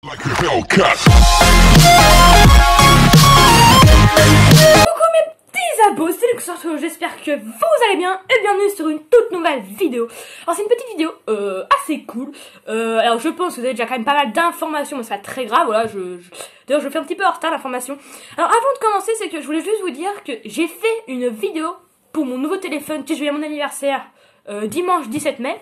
Like a Hellcat. Coucou mes petits abos, c'est Luxor, j'espère que vous allez bien et bienvenue sur une toute nouvelle vidéo. Alors c'est une petite vidéo assez cool, alors je pense que vous avez déjà quand même pas mal d'informations, mais c'est pas très grave, voilà, d'ailleurs je fais un petit peu en retard l'information. Alors avant de commencer, c'est que je voulais juste vous dire que j'ai fait une vidéo pour mon nouveau téléphone que je vais à mon anniversaire dimanche 17 mai.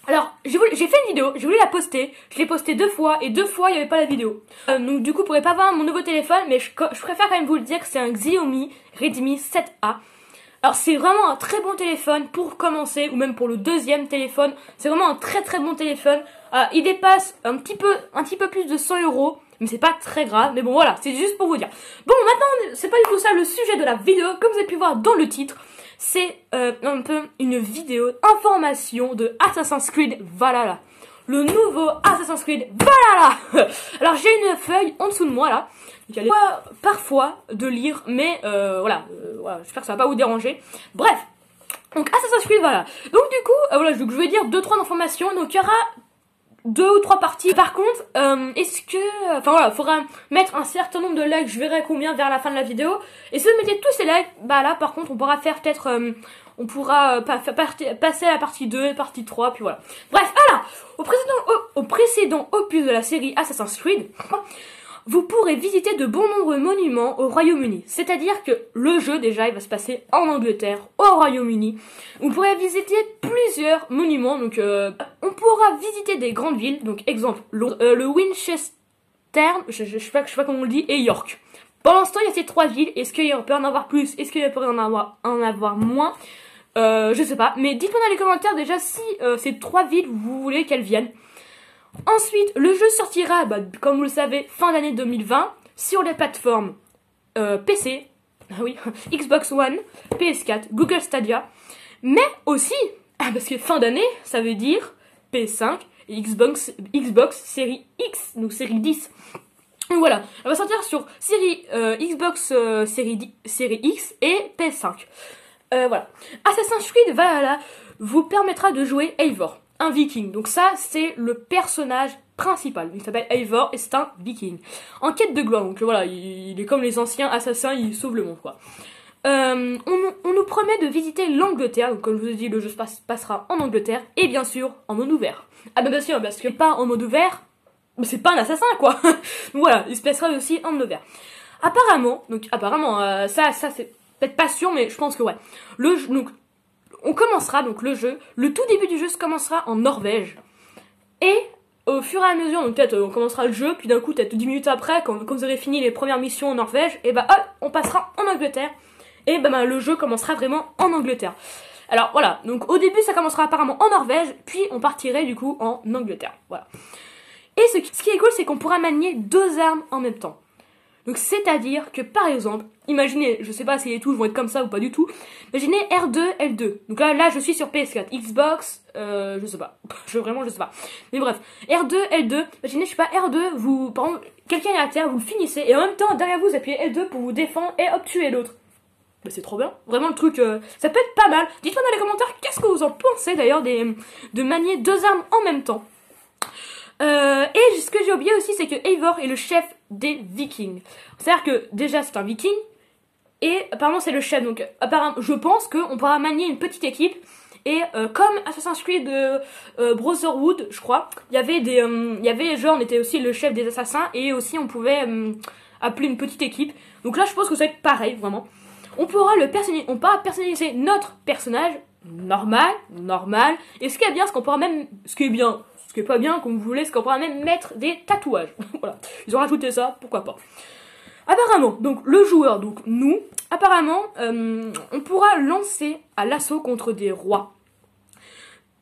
Alors, j'ai fait une vidéo, j'ai voulu la poster, je l'ai postée 2 fois, et 2 fois il n'y avait pas la vidéo. Donc du coup, vous pourrez pas voir mon nouveau téléphone, mais je préfère quand même vous le dire que c'est un Xiaomi Redmi 7A. Alors c'est vraiment un très bon téléphone pour commencer, ou même pour le deuxième téléphone, c'est vraiment un très très bon téléphone. Il dépasse un petit peu plus de 100 €, mais c'est pas très grave, mais bon voilà, c'est juste pour vous dire. Bon, maintenant, c'est pas du tout ça le sujet de la vidéo, comme vous avez pu voir dans le titre. C'est un peu une vidéo information de Assassin's Creed Valhalla. Le nouveau Assassin's Creed Valhalla. Alors j'ai une feuille en dessous de moi là. Il y a parfois de lire, mais voilà, j'espère que ça va pas vous déranger. Bref, donc Assassin's Creed Valhalla. Donc du coup, voilà, je vais dire 2-3 informations. Donc il y aura 2 ou 3 parties. Par contre, est-ce que... Enfin voilà, il faudra mettre un certain nombre de likes, je verrai combien vers la fin de la vidéo. Et si vous mettez tous ces likes, bah là par contre on pourra faire peut-être... on pourra passer à la partie 2, la partie 3, puis voilà. Bref, alors, au précédent opus de la série Assassin's Creed, vous pourrez visiter de bon nombreux monuments au Royaume-Uni. C'est-à-dire que le jeu, déjà, il va se passer en Angleterre, au Royaume-Uni. Vous pourrez visiter plusieurs monuments. Donc, on pourra visiter des grandes villes. Donc, exemple, le Winchester, je sais pas comment on le dit, et York. Pendant ce temps, il y a ces 3 villes. Est-ce qu'il peut en avoir plus? Est-ce qu'il peut en avoir moins? Je sais pas. Mais dites-moi dans les commentaires déjà si ces 3 villes, vous voulez qu'elles viennent. Ensuite, le jeu sortira, comme vous le savez, fin d'année 2020 sur les plateformes PC, oui, Xbox One, PS4, Google Stadia, mais aussi, parce que fin d'année, ça veut dire PS5 et Xbox série X, donc série 10. Donc voilà, elle va sortir sur série Xbox série X et PS5. Voilà. Assassin's Creed Valhalla vous permettra de jouer Eivor, un viking. Donc ça, c'est le personnage principal. Il s'appelle Eivor et c'est un viking. En quête de gloire. Donc voilà, il est comme les anciens assassins, il sauve le monde, quoi. On nous promet de visiter l'Angleterre. Donc comme je vous ai dit, le jeu se passera en Angleterre. Et bien sûr, en mode ouvert. Ah ben bien sûr, parce que pas en mode ouvert, c'est pas un assassin, quoi. Donc voilà, il se passera aussi en mode ouvert. Apparemment, ça c'est peut-être pas sûr, mais je pense que ouais. Donc, on commencera donc le jeu, le tout début du jeu se commencera en Norvège. Et au fur et à mesure, donc peut-être on commencera le jeu, puis d'un coup, peut-être 10 minutes après, quand vous aurez fini les premières missions en Norvège, et bah hop, on passera en Angleterre. Et bah le jeu commencera vraiment en Angleterre. Alors voilà, donc au début ça commencera apparemment en Norvège, puis on partirait du coup en Angleterre. Voilà. Et ce qui est cool, c'est qu'on pourra manier 2 armes en même temps. Donc c'est-à-dire que par exemple, imaginez, je sais pas si les touches vont être comme ça ou pas du tout, imaginez R2, L2. Donc là je suis sur PS4, Xbox, je sais pas, je sais pas. Mais bref, R2, L2, imaginez, je sais pas, R2, par exemple, quelqu'un est à terre, vous le finissez, et en même temps, derrière vous appuyez L2 pour vous défendre, et hop, tuez l'autre. Bah c'est trop bien, vraiment le truc, ça peut être pas mal. Dites-moi dans les commentaires, qu'est-ce que vous en pensez d'ailleurs de manier 2 armes en même temps. Et ce que j'ai oublié aussi, c'est que Eivor est le chef des Vikings. C'est-à-dire que déjà c'est un Viking et apparemment c'est le chef. Donc apparemment, je pense qu'on pourra manier une petite équipe. Et comme Assassin's Creed Brotherhood, je crois, il y avait genre on était aussi le chef des assassins et aussi on pouvait appeler une petite équipe. Donc là je pense que ça va être pareil vraiment. On pourra personnaliser notre personnage normal. Et ce qui est bien, ce qui est pas bien, comme vous voulez, c'est qu'on pourra même mettre des tatouages. Voilà. Ils ont rajouté ça, pourquoi pas. Apparemment, donc le joueur, donc nous, apparemment, on pourra lancer à l'assaut contre des rois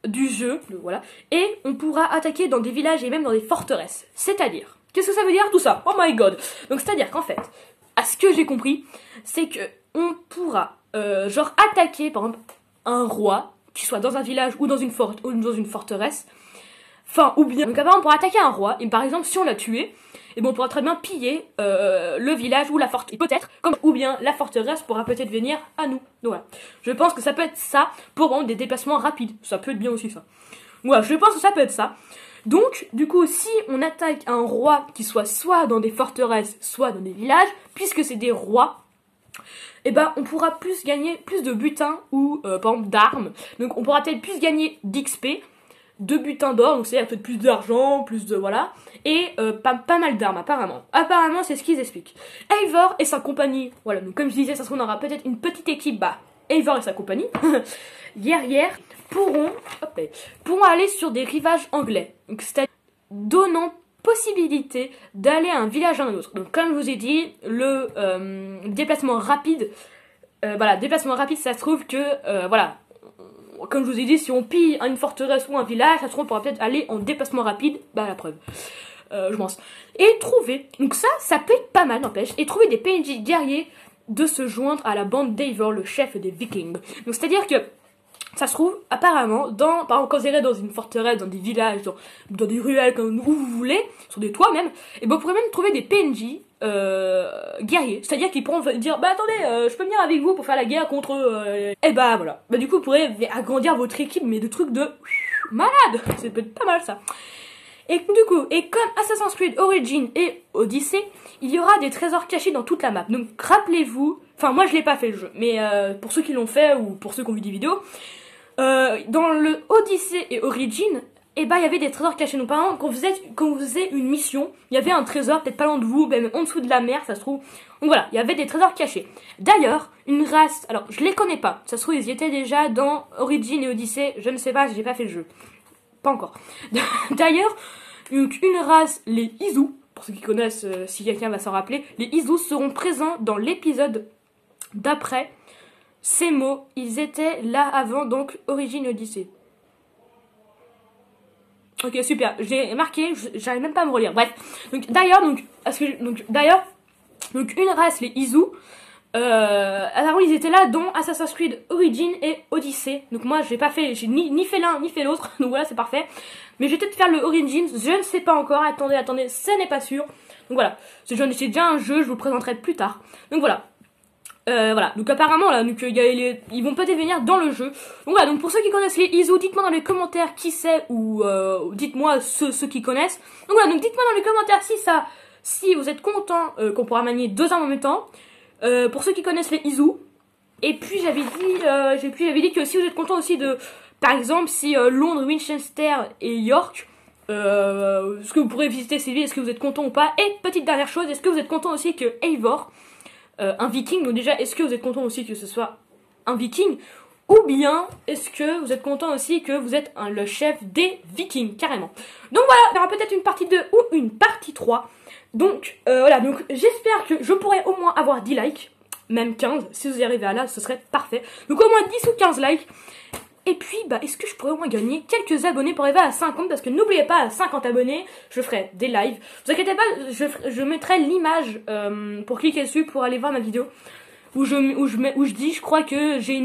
du jeu, voilà, et on pourra attaquer dans des villages et même dans des forteresses. C'est-à-dire, qu'est-ce que ça veut dire tout ça? Oh my god! Donc c'est-à-dire qu'en fait, à ce que j'ai compris, c'est que on pourra, genre, attaquer, par exemple, un roi, qui soit dans un village ou dans une forteresse. Enfin, ou bien, donc apparemment pour attaquer un roi, et par exemple si on l'a tué, et bon on pourra très bien piller le village ou la forteresse, peut-être, ou bien la forteresse pourra peut-être venir à nous. Donc voilà, je pense que ça peut être ça pour des déplacements rapides, ça peut être bien aussi ça. Voilà, je pense que ça peut être ça. Donc, du coup, si on attaque un roi qui soit dans des forteresses, soit dans des villages, puisque c'est des rois, et ben on pourra plus gagner plus de butin ou par exemple d'armes. Donc on pourra peut-être plus gagner d'XP, de butin d'or, donc c'est-à-dire peut-être plus d'argent, plus de voilà, et pas mal d'armes apparemment. Apparemment c'est ce qu'ils expliquent. Eivor et sa compagnie, voilà, donc comme je disais, ça se trouve on aura peut-être une petite équipe, bah Eivor et sa compagnie, guerrières, pourront aller sur des rivages anglais. Donc c'est-à-dire donnant possibilité d'aller à un village à un autre. Donc comme je vous ai dit, le déplacement rapide, déplacement rapide, ça se trouve que, voilà, comme je vous ai dit, si on pille une forteresse ou un village, ça se trouve on pourra peut-être aller en déplacement rapide, bah la preuve, je pense. Et trouver, donc ça peut être pas mal, n'empêche, et trouver des PNJ guerriers de se joindre à la bande d'Eivor, le chef des Vikings. Donc c'est-à-dire que ça se trouve, apparemment, par exemple, quand vous irez dans une forteresse, dans des villages, dans des ruelles, où vous voulez, sur des toits même, et ben vous pourrez même trouver des PNJ guerriers. C'est-à-dire qu'ils pourront dire, bah attendez, je peux venir avec vous pour faire la guerre contre... Et bah voilà. Bah du coup, vous pourrez agrandir votre équipe, mais de trucs de malade. C'est peut-être pas mal ça. Et du coup, et comme Assassin's Creed Origins et Odyssey, il y aura des trésors cachés dans toute la map. Donc rappelez-vous, enfin moi je l'ai pas fait le jeu, mais pour ceux qui l'ont fait ou pour ceux qui ont vu des vidéos, dans le Odyssey et Origins, et bah il y avait des trésors cachés. Donc par exemple, quand vous faisiez une mission, il y avait un trésor peut-être pas loin de vous, même en dessous de la mer, ça se trouve. Donc voilà, il y avait des trésors cachés. D'ailleurs, une race, alors je les connais pas, ça se trouve ils y étaient déjà dans Origins et Odyssey, je ne sais pas, j'ai pas fait le jeu. Pas encore. D'ailleurs, une race, les Izu, pour ceux qui connaissent, si quelqu'un va s'en rappeler, les Izu seront présents dans l'épisode d'après. Ces mots, ils étaient là avant, donc Origins Odyssey. Ok, super, j'ai marqué, j'arrive même pas à me relire. Bref, donc d'ailleurs, une race, les Izu, alors ils étaient là dans Assassin's Creed Origins et Odyssey. Donc moi j'ai pas fait, j'ai ni fait l'un ni fait l'autre. Donc voilà, c'est parfait. Mais je vais peut-être faire le Origins, je ne sais pas encore. Attendez, ce n'est pas sûr. Donc voilà, c'est déjà un jeu, je vous le présenterai plus tard. Donc voilà. Donc apparemment là, ils vont peut-être venir dans le jeu. Donc voilà, donc pour ceux qui connaissent les Izu, dites-moi dans les commentaires qui c'est ou dites-moi ceux qui connaissent. Donc voilà, donc dites-moi dans les commentaires si vous êtes content qu'on pourra manier deux armes en même temps. Pour ceux qui connaissent les Izu. Et puis j'avais dit que si vous êtes content aussi de, par exemple, si Londres, Winchester et York, est-ce que vous pourrez visiter ces villes, est-ce que vous êtes content ou pas. Et petite dernière chose, est-ce que vous êtes content aussi que Eivor, un viking, donc déjà est-ce que vous êtes content aussi que ce soit un viking, ou bien est-ce que vous êtes content aussi que vous êtes le chef des vikings, carrément. Donc voilà, il y aura peut-être une partie 2 ou une partie 3. Donc voilà, donc j'espère que je pourrai au moins avoir 10 likes, même 15, si vous y arrivez à là, ce serait parfait. Donc au moins 10 ou 15 likes. Et puis, bah, est-ce que je pourrais au moins gagner quelques abonnés pour arriver à 50? Parce que n'oubliez pas, à 50 abonnés, je ferai des lives. Vous inquiétez pas, je mettrai l'image pour cliquer dessus pour aller voir ma vidéo. Où je dis, je crois que j'ai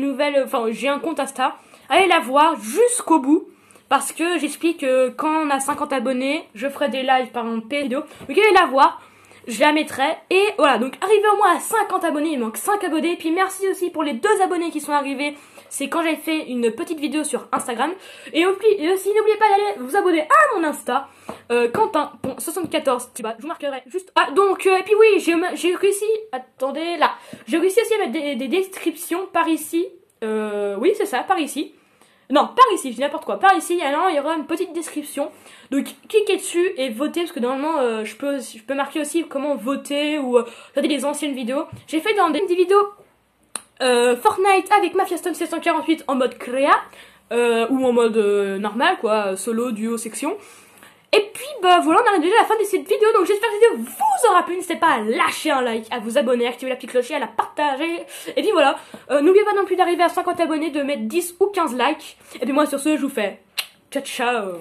j'ai un compte Insta. Allez la voir jusqu'au bout. Parce que j'explique que quand on a 50 abonnés, je ferai des lives par exemple vidéo. Donc allez la voir, je la mettrai. Et voilà, donc arrivé au moins à 50 abonnés, il manque 5 abonnés. Puis merci aussi pour les 2 abonnés qui sont arrivés. C'est quand j'ai fait une petite vidéo sur Instagram. Et aussi n'oubliez pas d'aller vous abonner à mon Insta. Quentin.74. Je vous marquerai juste. Ah donc, et puis oui, j'ai réussi. Attendez, là. J'ai réussi aussi à mettre des descriptions par ici. Oui, c'est ça, par ici. Non, par ici, je dis n'importe quoi. Par ici, alors il y aura une petite description. Donc cliquez dessus et votez parce que normalement je peux marquer aussi comment voter ou regarder les anciennes vidéos. J'ai fait dans des vidéos Fortnite avec Mafiastone 748 en mode créa ou en mode normal quoi, solo, duo, section. Et puis bah voilà, on arrive déjà à la fin de cette vidéo. Donc j'espère que cette vidéo vous aura plu. N'hésitez pas à lâcher un like, à vous abonner, à activer la petite cloche et à la partager. Et puis voilà, n'oubliez pas non plus d'arriver à 50 abonnés, de mettre 10 ou 15 likes. Et puis moi sur ce je vous fais ciao ciao.